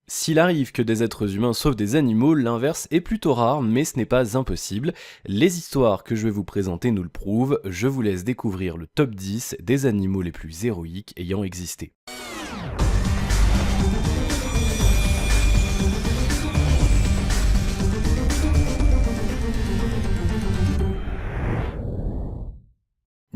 S'il arrive que des êtres humains sauvent des animaux, l'inverse est plutôt rare, mais ce n'est pas impossible. Les histoires que je vais vous présenter nous le prouvent, je vous laisse découvrir le top 10 des animaux les plus héroïques ayant existé.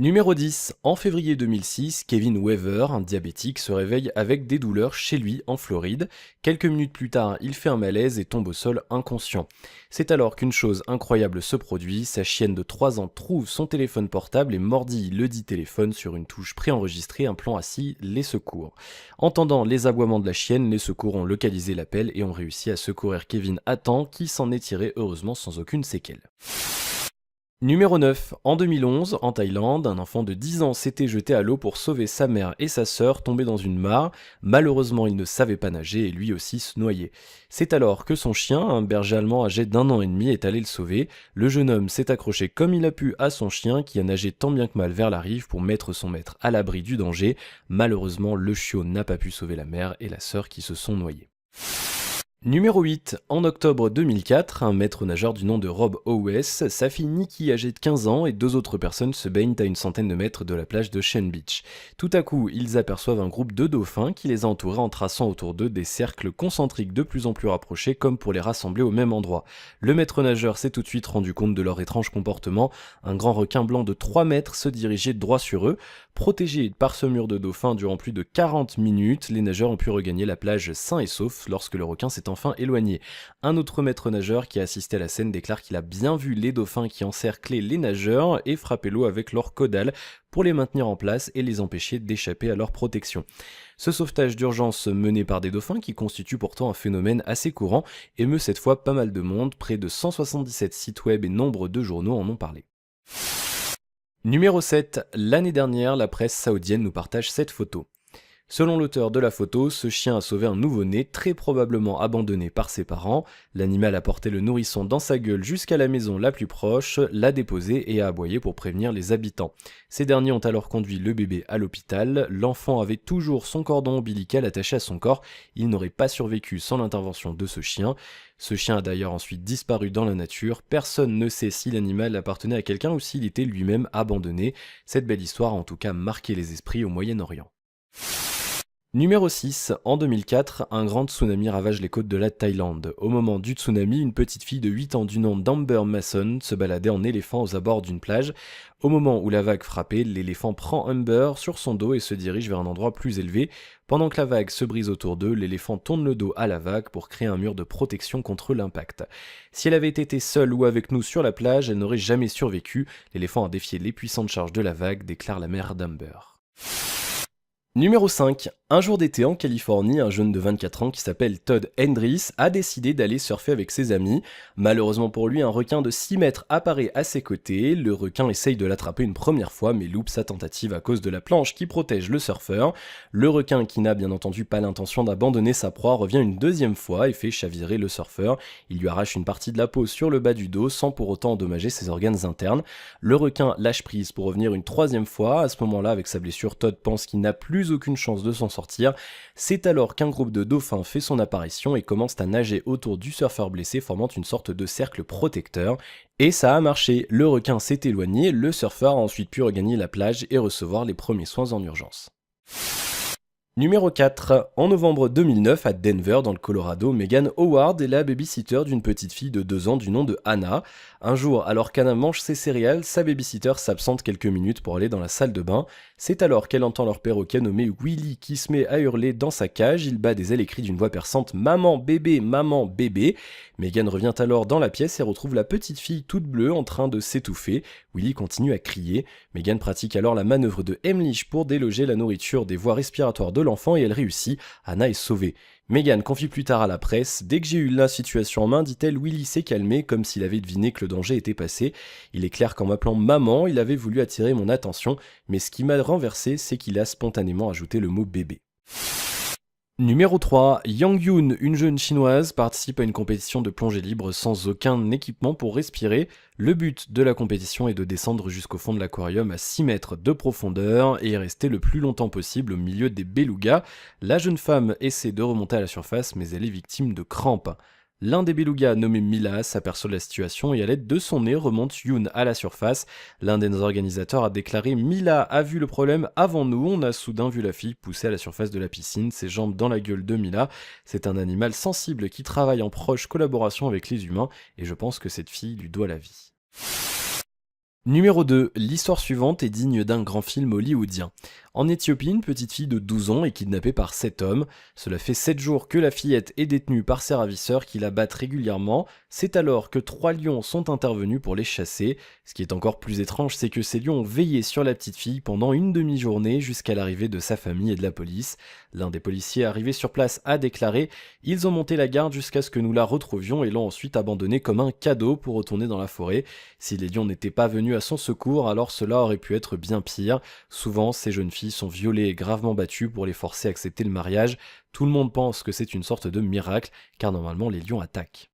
Numéro 10. En février 2006, Kevin Weaver, un diabétique, se réveille avec des douleurs chez lui en Floride. Quelques minutes plus tard, il fait un malaise et tombe au sol inconscient. C'est alors qu'une chose incroyable se produit, sa chienne de 3 ans trouve son téléphone portable et mordit le dit téléphone sur une touche préenregistrée, un plan assis, les secours. Entendant les aboiements de la chienne, les secours ont localisé l'appel et ont réussi à secourir Kevin à temps, qui s'en est tiré heureusement sans aucune séquelle. Numéro 9. En 2011, en Thaïlande, un enfant de 10 ans s'était jeté à l'eau pour sauver sa mère et sa sœur tombées dans une mare. Malheureusement, il ne savait pas nager et lui aussi se noyait. C'est alors que son chien, un berger allemand âgé d'1 an et demi, est allé le sauver. Le jeune homme s'est accroché comme il a pu à son chien qui a nagé tant bien que mal vers la rive pour mettre son maître à l'abri du danger. Malheureusement, le chiot n'a pas pu sauver la mère et la sœur qui se sont noyées. Numéro 8. En octobre 2004, un maître nageur du nom de Rob Howes, sa fille Nikki âgée de 15 ans et 2 autres personnes se baignent à une centaine de mètres de la plage de Shen Beach. Tout à coup, ils aperçoivent un groupe de dauphins qui les a entourés en traçant autour d'eux des cercles concentriques de plus en plus rapprochés comme pour les rassembler au même endroit. Le maître nageur s'est tout de suite rendu compte de leur étrange comportement. Un grand requin blanc de 3 mètres se dirigeait droit sur eux. Protégés par ce mur de dauphins durant plus de 40 minutes, les nageurs ont pu regagner la plage sains et saufs lorsque le requin s'est enfin éloigné. Un autre maître nageur qui a assisté à la scène déclare qu'il a bien vu les dauphins qui encerclaient les nageurs et frappaient l'eau avec leur caudale pour les maintenir en place et les empêcher d'échapper à leur protection. Ce sauvetage d'urgence mené par des dauphins, qui constitue pourtant un phénomène assez courant, émeut cette fois pas mal de monde, près de 177 sites web et nombre de journaux en ont parlé. Numéro 7. L'année dernière, la presse saoudienne nous partage cette photo. Selon l'auteur de la photo, ce chien a sauvé un nouveau-né, très probablement abandonné par ses parents. L'animal a porté le nourrisson dans sa gueule jusqu'à la maison la plus proche, l'a déposé et a aboyé pour prévenir les habitants. Ces derniers ont alors conduit le bébé à l'hôpital. L'enfant avait toujours son cordon ombilical attaché à son corps. Il n'aurait pas survécu sans l'intervention de ce chien. Ce chien a d'ailleurs ensuite disparu dans la nature. Personne ne sait si l'animal appartenait à quelqu'un ou s'il était lui-même abandonné. Cette belle histoire a en tout cas marqué les esprits au Moyen-Orient. Numéro 6. En 2004, un grand tsunami ravage les côtes de la Thaïlande. Au moment du tsunami, une petite fille de 8 ans du nom d'Amber Mason se baladait en éléphant aux abords d'une plage. Au moment où la vague frappait, l'éléphant prend Amber sur son dos et se dirige vers un endroit plus élevé. Pendant que la vague se brise autour d'eux, l'éléphant tourne le dos à la vague pour créer un mur de protection contre l'impact. Si elle avait été seule ou avec nous sur la plage, elle n'aurait jamais survécu. L'éléphant a défié les puissantes charges de la vague, déclare la mère d'Amber. Numéro 5. Un jour d'été en Californie, un jeune de 24 ans qui s'appelle Todd Hendris a décidé d'aller surfer avec ses amis. Malheureusement pour lui, un requin de 6 mètres apparaît à ses côtés. Le requin essaye de l'attraper une première fois mais loupe sa tentative à cause de la planche qui protège le surfeur. Le requin, qui n'a bien entendu pas l'intention d'abandonner sa proie, revient une deuxième fois et fait chavirer le surfeur. Il lui arrache une partie de la peau sur le bas du dos sans pour autant endommager ses organes internes. Le requin lâche prise pour revenir une troisième fois. À ce moment-là, avec sa blessure, Todd pense qu'il n'a plus aucune chance de s'en sortir. C'est alors qu'un groupe de dauphins fait son apparition et commence à nager autour du surfeur blessé, formant une sorte de cercle protecteur. Et ça a marché, le requin s'est éloigné, le surfeur a ensuite pu regagner la plage et recevoir les premiers soins en urgence. Numéro 4. En novembre 2009, à Denver, dans le Colorado, Megan Howard est la babysitter d'une petite fille de 2 ans du nom de Hannah. Un jour, alors qu'Hannah mange ses céréales, sa babysitter s'absente quelques minutes pour aller dans la salle de bain. C'est alors qu'elle entend leur perroquet nommé Willy qui se met à hurler dans sa cage. Il bat des ailes et crie d'une voix perçante « Maman, bébé, maman, bébé ». Megan revient alors dans la pièce et retrouve la petite fille toute bleue en train de s'étouffer. Willy continue à crier. Megan pratique alors la manœuvre de Heimlich pour déloger la nourriture des voies respiratoires de l'enfant et elle réussit. Hannah est sauvée. Megan confie plus tard à la presse « Dès que j'ai eu la situation en main, dit-elle, Willy s'est calmé comme s'il avait deviné que le danger était passé. Il est clair qu'en m'appelant maman, il avait voulu attirer mon attention, mais ce qui m'a renversé, c'est qu'il a spontanément ajouté le mot bébé. » Numéro 3, Yang Yun, une jeune chinoise, participe à une compétition de plongée libre sans aucun équipement pour respirer. Le but de la compétition est de descendre jusqu'au fond de l'aquarium à 6 mètres de profondeur et y rester le plus longtemps possible au milieu des belugas. La jeune femme essaie de remonter à la surface mais elle est victime de crampes. L'un des belugas nommé Mila s'aperçoit de la situation et à l'aide de son nez remonte Yoon à la surface. L'un des organisateurs a déclaré: Mila a vu le problème avant nous, on a soudain vu la fille pousser à la surface de la piscine, ses jambes dans la gueule de Mila. C'est un animal sensible qui travaille en proche collaboration avec les humains et je pense que cette fille lui doit la vie. Numéro 2, l'histoire suivante est digne d'un grand film hollywoodien. En Éthiopie, une petite fille de 12 ans est kidnappée par 7 hommes. Cela fait 7 jours que la fillette est détenue par ses ravisseurs qui la battent régulièrement. C'est alors que 3 lions sont intervenus pour les chasser. Ce qui est encore plus étrange, c'est que ces lions ont veillé sur la petite fille pendant une demi-journée jusqu'à l'arrivée de sa famille et de la police. L'un des policiers arrivés sur place a déclaré: Ils ont monté la garde jusqu'à ce que nous la retrouvions et l'ont ensuite abandonnée comme un cadeau pour retourner dans la forêt. Si les lions n'étaient pas venus à son secours, alors cela aurait pu être bien pire. Souvent, ces jeunes filles sont violées et gravement battues pour les forcer à accepter le mariage. Tout le monde pense que c'est une sorte de miracle, car normalement les lions attaquent.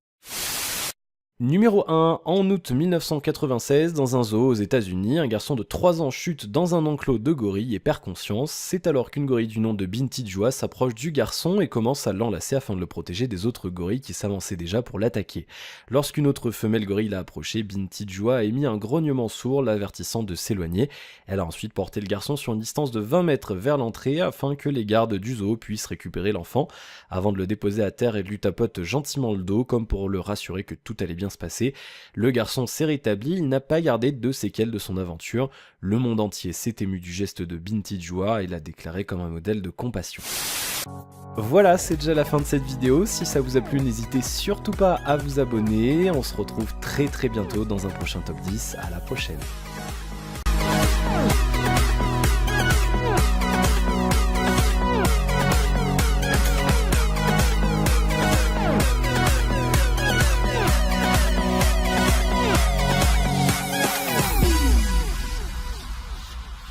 Numéro 1, en août 1996, dans un zoo aux États-Unis, un garçon de 3 ans chute dans un enclos de gorilles et perd conscience. C'est alors qu'une gorille du nom de Binti Jua s'approche du garçon et commence à l'enlacer afin de le protéger des autres gorilles qui s'avançaient déjà pour l'attaquer. Lorsqu'une autre femelle gorille l'a approché, Binti Jua a émis un grognement sourd l'avertissant de s'éloigner. Elle a ensuite porté le garçon sur une distance de 20 mètres vers l'entrée afin que les gardes du zoo puissent récupérer l'enfant. Avant de le déposer à terre, elle lui tapote gentiment le dos comme pour le rassurer que tout allait bien se passer. Le garçon s'est rétabli, il n'a pas gardé de séquelles de son aventure. Le monde entier s'est ému du geste de Binti Jua et l'a déclaré comme un modèle de compassion. Voilà, c'est déjà la fin de cette vidéo. Si ça vous a plu, n'hésitez surtout pas à vous abonner. On se retrouve très bientôt dans un prochain top 10. À la prochaine.